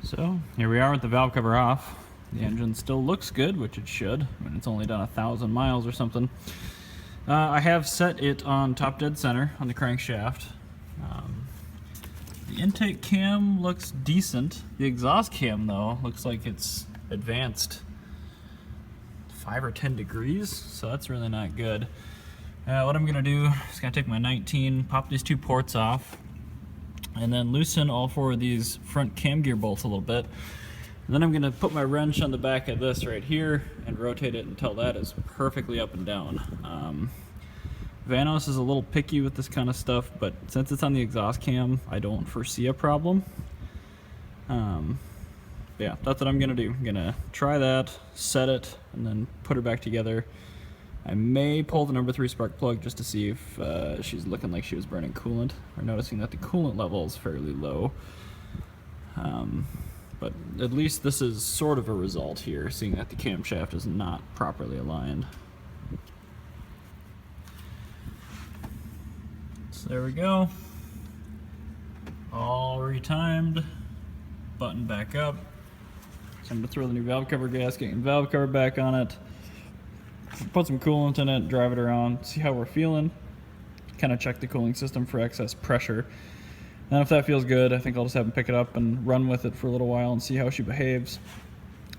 So here we are with the valve cover off. The engine still looks good, which it should. I mean, it's only done 1,000 miles or something. I have set it on top dead center on the crankshaft. The intake cam looks decent. The exhaust cam, though, looks like it's advanced 5 or 10 degrees, so that's really not good. What I'm gonna do is gonna take my 19, pop these 2 ports off, and then loosen all 4 of these front cam gear bolts a little bit. And then I'm gonna put my wrench on the back of this right here and rotate it until that is perfectly up and down. Vanos is a little picky with this kind of stuff, but since it's on the exhaust cam, I don't foresee a problem. Yeah, that's what I'm gonna do. I'm gonna try that, set it, and then put her back together. I may pull the number 3 spark plug just to see if she's looking like she was burning coolant, or noticing that the coolant level is fairly low. But at least this is sort of a result here, seeing that the camshaft is not properly aligned. So there we go. All retimed. Button back up. So I'm gonna throw the new valve cover gasket and valve cover back on it. Put some coolant in it, drive it around, see how we're feeling. Kind of check the cooling system for excess pressure. And if that feels good, I think I'll just have him pick it up and run with it for a little while and see how she behaves.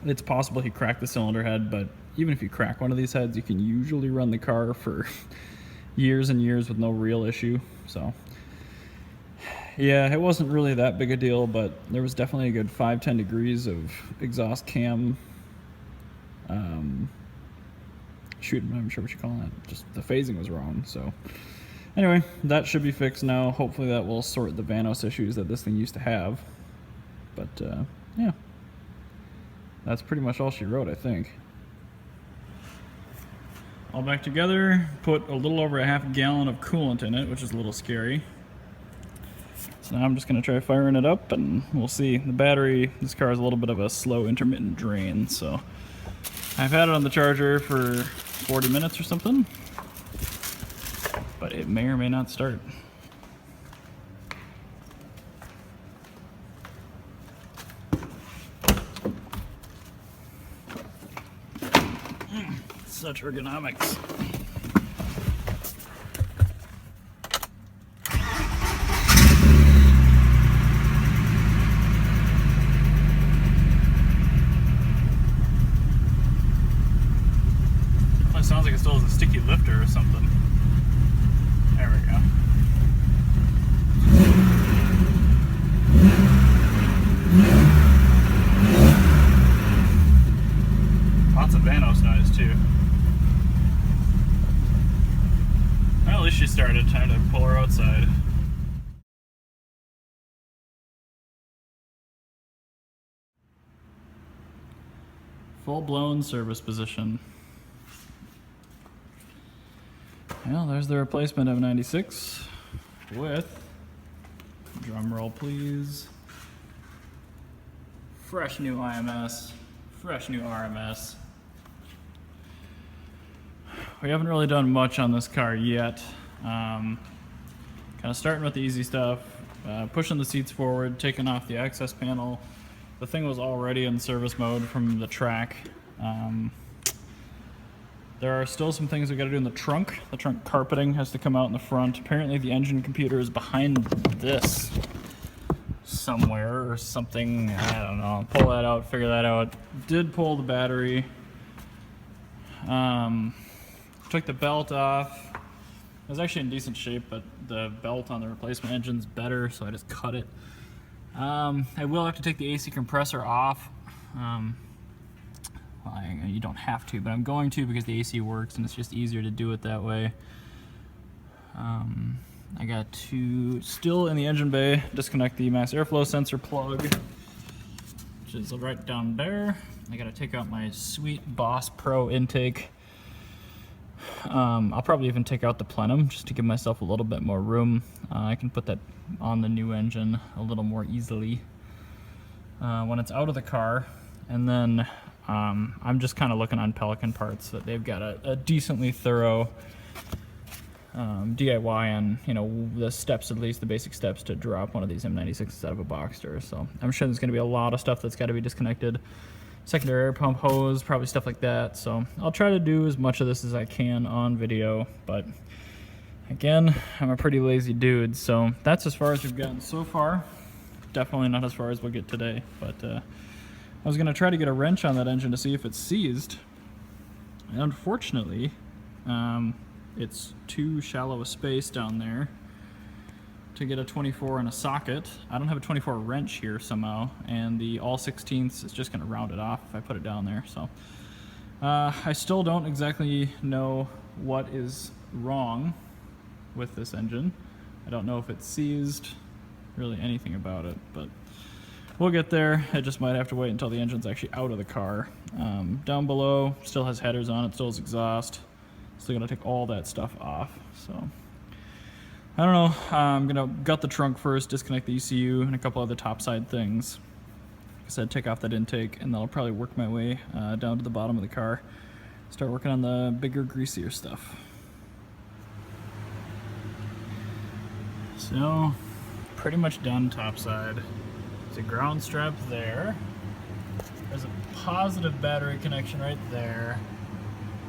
It's possible he cracked the cylinder head, but even if you crack one of these heads, you can usually run the car for years and years with no real issue. So yeah, it wasn't really that big a deal, but there was definitely a good 5-10 degrees of exhaust cam shoot, I'm not sure what you call it, just the phasing was wrong. So anyway, that should be fixed now. Hopefully that will sort the Vanos issues that this thing used to have. But yeah, that's pretty much all she wrote, I think. All back together, put a little over a half gallon of coolant in it, which is a little scary. So now I'm just gonna try firing it up and we'll see. The battery, this car is a little bit of a slow intermittent drain, so I've had it on the charger for 40 minutes or something, but it may or may not start. Such ergonomics. Sounds like it still has a sticky lifter or something. There we go. Lots of Vanos noise too. Well, at least she started. Time to pull her outside. Full-blown service position. Well, there's the replacement of 96 with, drum roll please, fresh new IMS, fresh new RMS. We haven't really done much on this car yet. Kind of starting with the easy stuff, pushing the seats forward, taking off the access panel. The thing was already in service mode from the track. There are still some things we got to do in the trunk. The trunk carpeting has to come out in the front. Apparently the engine computer is behind this somewhere or something. I don't know. Pull that out, figure that out. Did pull the battery. Took the belt off. It was actually in decent shape, but the belt on the replacement engine's better, so I just cut it. I will have to take the AC compressor off. You don't have to, but I'm going to because the AC works and it's just easier to do it that way. I got to, still in the engine bay, disconnect the mass airflow sensor plug, which is right down there. I got to take out my sweet Boss Pro intake. I'll probably even take out the plenum just to give myself a little bit more room. I can put that on the new engine a little more easily when it's out of the car. And then I'm just kind of looking on Pelican parts that they've got a decently thorough DIY on, you know, the steps, at least the basic steps to drop one of these M96s out of a boxster. So I'm sure there's going to be a lot of stuff that's got to be disconnected. Secondary air pump hose, probably stuff like that. So I'll try to do as much of this as I can on video, but again, I'm a pretty lazy dude, so that's as far as we've gotten so far. Definitely not as far as we'll get today, but I was going to try to get a wrench on that engine to see if it's seized. And unfortunately, it's too shallow a space down there to get a 24 in a socket. I don't have a 24 wrench here somehow, and the all 16ths is just going to round it off if I put it down there. So I still don't exactly know what is wrong with this engine. I don't know if it's seized, really anything about it, but we'll get there. I just might have to wait until the engine's actually out of the car. Down below still has headers on it, still has exhaust. Still gonna take all that stuff off. So I don't know. I'm gonna gut the trunk first, disconnect the ECU and a couple other topside things. Like I said, take off that intake, and then I'll probably work my way down to the bottom of the car. Start working on the bigger, greasier stuff. So, pretty much done topside. There's a ground strap there. There's a positive battery connection right there.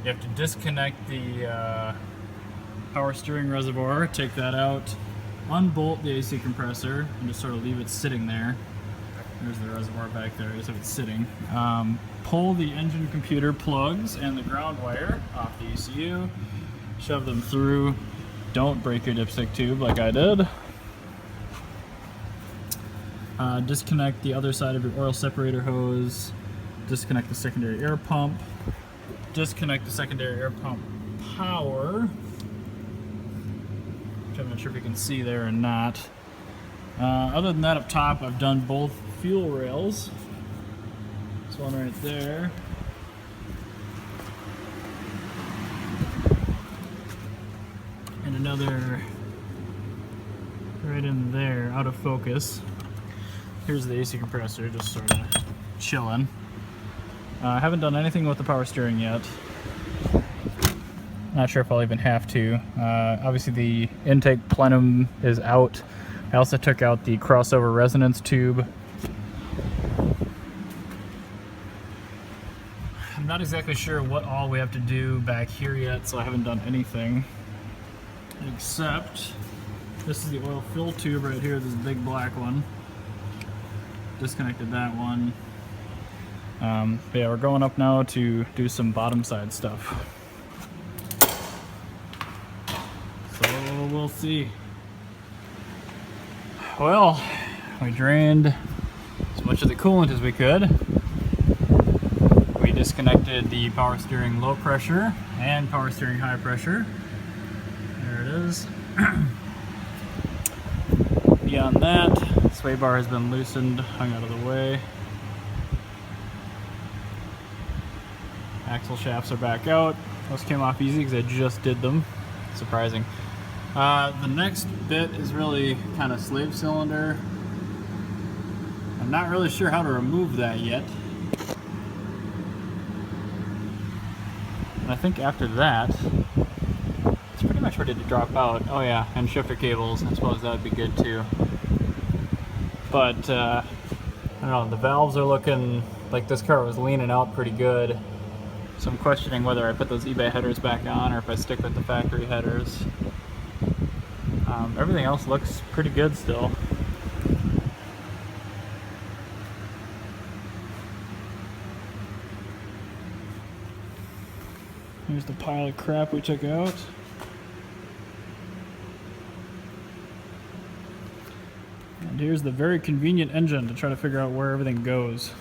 You have to disconnect the power steering reservoir, take that out, unbolt the AC compressor, and just sort of leave it sitting there. There's the reservoir back there, as if it's sitting. Pull the engine computer plugs and the ground wire off the ECU, shove them through. Don't break your dipstick tube like I did. Disconnect the other side of your oil separator hose. Disconnect the secondary air pump. Disconnect the secondary air pump power, which I'm not sure if you can see there or not. Other than that, up top, I've done both fuel rails. This one right there. And another right in there, out of focus. Here's the AC compressor, just sort of chilling. I haven't done anything with the power steering yet. Not sure if I'll even have to. Obviously the intake plenum is out. I also took out the crossover resonance tube. I'm not exactly sure what all we have to do back here yet, so I haven't done anything. Except, this is the oil fill tube right here, this big black one. Disconnected that one. But yeah, we're going up now to do some bottom side stuff. So we'll see. Well, we drained as much of the coolant as we could. We disconnected the power steering low pressure and power steering high pressure. There it is. Beyond that, sway bar has been loosened, hung out of the way. Axle shafts are back out. Those came off easy because I just did them. Surprising. The next bit is really kind of slave cylinder. I'm not really sure how to remove that yet. And I think after that, it's pretty much ready to drop out. Oh yeah, and shifter cables. I suppose that would be good too. But I don't know, the valves are looking like this car was leaning out pretty good. So I'm questioning whether I put those eBay headers back on or if I stick with the factory headers. Everything else looks pretty good still. Here's the pile of crap we took out. And here's the very convenient engine to try to figure out where everything goes.